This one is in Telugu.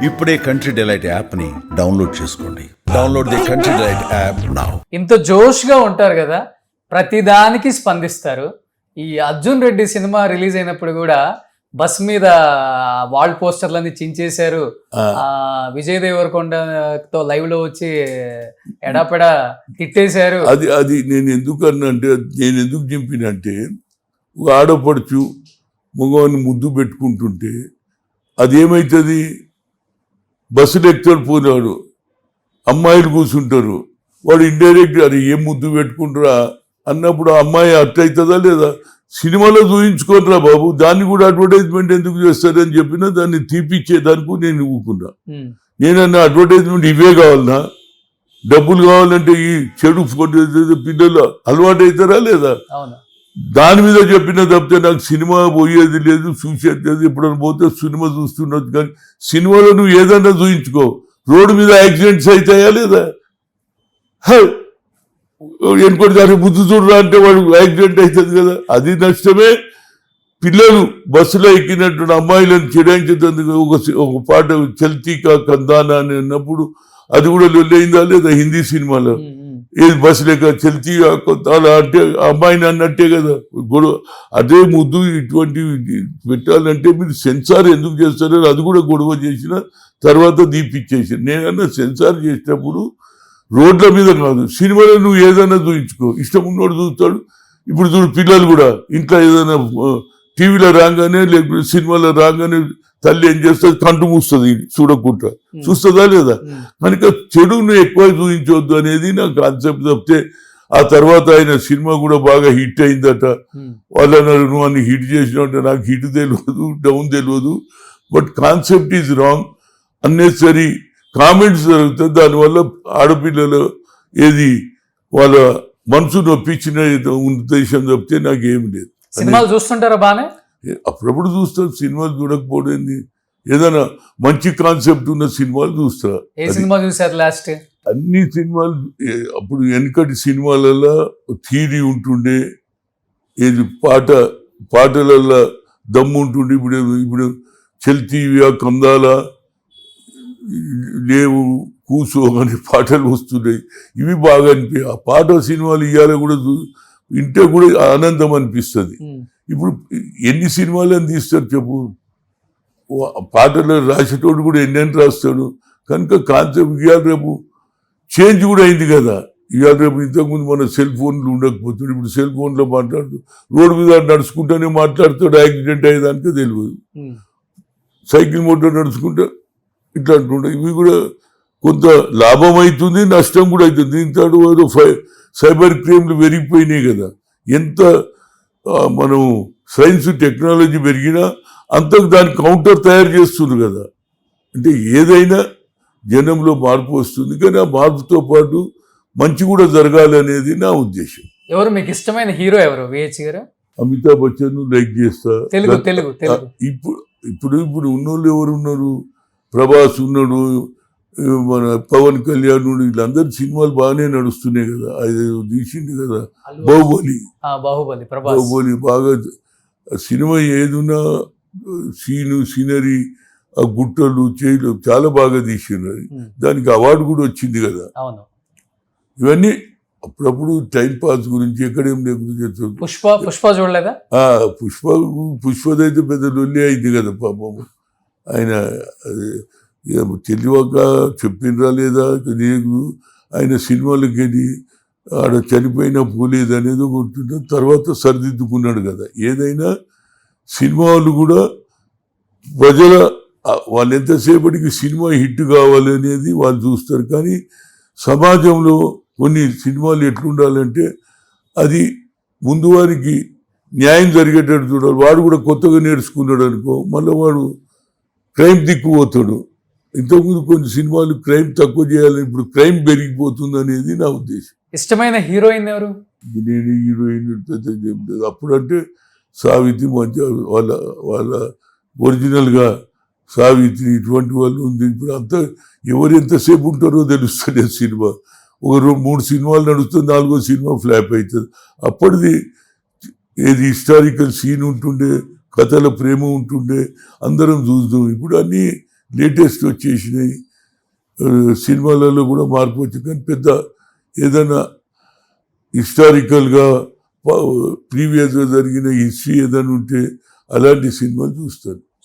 ఇప్పుడే కంట్రీ డిలైట్ యాప్ని డౌన్లోడ్ చేసుకోండి. Download the country delight app now. ఇంత జోష్గా ఉంటారు కదా, ప్రతిదానికి స్పందిస్తారు. ఈ అర్జున్ రెడ్డి సినిమా రిలీజ్ అయినప్పుడు కూడా బస్ మీద వాల్ పోస్టర్లన్నీ చించేశారు. విజయ్ దేవరకొండతో లైవ్ లో వచ్చి ఎడాపెడా తిట్టేశారు. అది నేను ఎందుకు అన్నంటే, నేను ఎందుకు చింపినంటే, ఆడపడుచు మగవాన్ని ముద్దు పెట్టుకుంటుంటే అదేమవుతుంది, బస్సులు ఎక్కుతాడు పోయినాడు, అమ్మాయిలు కూర్చుంటారు, వాడు ఇండైరెక్ట్ అది ఏం ముద్దు పెట్టుకుంటారా అన్నప్పుడు ఆ అమ్మాయి అట్టయితుందా లేదా? సినిమాలో చూయించుకోనరా బాబు, దాన్ని కూడా అడ్వర్టైజ్మెంట్ ఎందుకు చేస్తారని చెప్పినా దాన్ని తీపిచ్చేదానికి నేను ఊరుకున్నా. నేనన్నా అడ్వర్టైజ్మెంట్ ఇవే కావాలన్నా, డబ్బులు కావాలంటే ఈ చెడు పిల్లలు అలవాటు అవుతారా లేదా? దాని మీద చెప్పిన తప్పితే నాకు సినిమా పోయేది లేదు, చూసేది లేదు. ఎప్పుడైనా పోతే సినిమా చూస్తున్నది, కానీ సినిమాలో నువ్వు ఏదన్నా చూయించుకో. రోడ్డు మీద యాక్సిడెంట్స్ అవుతాయా లేదా? ఎన్నికొంటి దాన్ని బుద్ధి చూడరా అంటే వాడు యాక్సిడెంట్ అవుతుంది కదా, అది నష్టమే. పిల్లలు బస్సులో ఎక్కినట్టు అమ్మాయిలను చెడాయించేందుకు ఒక పాట చల్తీకా కందానా అని అన్నప్పుడు అది కూడా లొల్లయిందా లేదా? హిందీ సినిమాలో ఏది బస్సు లేక చల్తీ అలా అంటే అమ్మాయిని అన్నట్టే కదా గొడవ. అదే ముద్దు ఇటువంటివి పెట్టాలంటే మీరు సెన్సార్ ఎందుకు చేస్తారో అది కూడా గొడవ చేసిన తర్వాత దీపిచ్చేసారు. నేనన్నా సెన్సార్ చేసినప్పుడు రోడ్ల మీద కాదు, సినిమాలో నువ్వు ఏదైనా చూయించుకో, ఇష్టం ఉన్నోడు చూస్తాడు. ఇప్పుడు చూడు, పిల్లలు కూడా ఇంట్లో ఏదైనా టీవీలో రాగానే లేకపోతే సినిమాలో రాగానే తల్లి ఏం చేస్తుంది, కంటు మూస్తుంది చూడకుండా. చూస్తుందా లేదా? కనుక చెడును ఎక్కువ చూపించవద్దు అనేది నా కాన్సెప్ట్ తప్పితే, ఆ తర్వాత ఆయన సినిమా కూడా బాగా హిట్ అయిందట. వాళ్ళు అన్నారు నువ్వు అన్ని హిట్ చేసినట్టు. నాకు హిట్ తెలియదు, డౌన్ తెలియదు, but concept is wrong. Unnecessary comments జరుగుతుంది, దానివల్ల ఆడపిల్లలు ఏది వాళ్ళ మనసు నొప్పించిన ఉద్దేశం తప్పితే నాకేమి లేదు. సినిమాలు చూస్తుంటారా బానే? అప్పుడప్పుడు చూస్తాం, సినిమాలు చూడకపోయింది. ఏదైనా మంచి కాన్సెప్ట్ ఉన్న సినిమాలు చూస్తా. ఏ సినిమా చూసారు లాస్ట్? అన్ని సినిమాలు. అప్పుడు వెనకటి సినిమాలలో థీరీ ఉంటుండే, ఏది పాటలలో దమ్ము ఉంటుండే. ఇప్పుడు చల్తీవియా కందాలా లేవు కూసో అనే పాటలు వస్తున్నాయి. ఇవి బాగా అనిపి ఆ పాట సినిమాలు ఇవాళ కూడా వింటే కూడా ఆనందం అనిపిస్తుంది. ఇప్పుడు ఎన్ని సినిమాలు అని తీస్తారు చెప్పు, పాటలు రాసేటోడు కూడా ఎన్ని రాస్తాడు. కనుక కాన్సెప్ట్ ఇవాళ రేపు చేంజ్ కూడా అయింది కదా. ఇవాళ రేపు ఇంతకుముందు మన సెల్ ఫోన్లు ఉండకపోతుంది, ఇప్పుడు సెల్ ఫోన్లో మాట్లాడుతూ రోడ్డు మీద నడుచుకుంటూనే మాట్లాడుతాడు. యాక్సిడెంట్ అయ్యేదానికే తెలియదు. సైకిల్ మోటార్ నడుచుకుంటా ఇట్లా అంటుండే. ఇవి కూడా కొంత లాభం అవుతుంది, నష్టం కూడా అవుతుంది. దీంతో సైబర్ క్రైమ్లు పెరిగిపోయినాయి కదా. ఎంత మనం సైన్స్ టెక్నాలజీ పెరిగినా అంతకు దాని కౌంటర్ తయారు చేస్తుంది కదా. అంటే ఏదైనా జనంలో మార్పు వస్తుంది, కానీ ఆ మార్పుతో పాటు మంచి కూడా జరగాలి అనేది నా ఉద్దేశం. ఎవరు మీకు ఇష్టమైన హీరో ఎవరు? విహెచ్ గారు? అమితాబ్ బచ్చన్ లైక్ చేస్తా. ఇప్పుడు ఉన్నోళ్ళు ఎవరు ఉన్నారు? ప్రభాస్ ఉన్నాడు, మన పవన్ కళ్యాణ్, వీళ్ళందరూ సినిమాలు బాగానే నడుస్తున్నాయి కదా. అది తీసింది కదా బాహుబలి బాగా సినిమా ఏదున్నా సీనరీ, ఆ గుట్టలు చేయలు చాలా బాగా తీసినారు. దానికి అవార్డు కూడా వచ్చింది కదా. ఇవన్నీ అప్పుడప్పుడు టైం పాస్ గురించి ఎక్కడేం లేకుండా. పుష్ప చూడలేదా? పుష్పదైతే పెద్ద లొల్లి అయింది కదా పాపం. ఆయన తెలియక చెప్పిండ్రా లేదా నీకు, ఆయన సినిమాలకి వెళ్ళి ఆడ చనిపోయినా పోలేదు అనేది ఉంటుండే. తర్వాత సరిదిద్దుకున్నాడు కదా. ఏదైనా సినిమాలు కూడా ప్రజల వాళ్ళు ఎంతసేపటికి సినిమా హిట్ కావాలి అనేది వాళ్ళు చూస్తారు. కానీ సమాజంలో కొన్ని సినిమాలు ఎట్లుండాలంటే అది ముందు వారికి న్యాయం జరిగేటట్టు చూడాలి. వాడు కూడా కొత్తగా నేర్చుకున్నాడు అనుకో, మళ్ళీ వాడు క్రైమ్ దిక్కుపోతాడు. ఇంతకుముందు కొన్ని సినిమాలు క్రైమ్ తక్కువ చేయాలని, ఇప్పుడు క్రైమ్ పెరిగిపోతుంది అనేది నా ఉద్దేశం. ఇష్టమైన హీరోయిన్ ఎవరు? నేను హీరోయిన్ అప్పుడంటే సావిత్రి మంచి వాళ్ళ ఒరిజినల్గా సావిత్రి ఇటువంటి వాళ్ళు ఉంది. ఇప్పుడు అంతా ఎవరు ఎంతసేపు ఉంటారో తెలుస్తుంది. సినిమా ఒక 3 సినిమాలు నడుస్తుంది, 4వ సినిమా ఫ్లాప్ అవుతుంది. అప్పటిది ఏది హిస్టారికల్ సీన్ ఉంటుండే, కథల ప్రేమ ఉంటుండే, అందరం చూద్దాం. ఇప్పుడు అన్నీ లేటెస్ట్ వచ్చేసినాయి. సినిమాలలో కూడా మార్పు వచ్చింది. కానీ పెద్ద ఏదైనా హిస్టారికల్గా ప్రీవియస్గా జరిగిన హిస్టరీ ఏదైనా ఉంటే అలాంటి సినిమాలు చూస్తాను.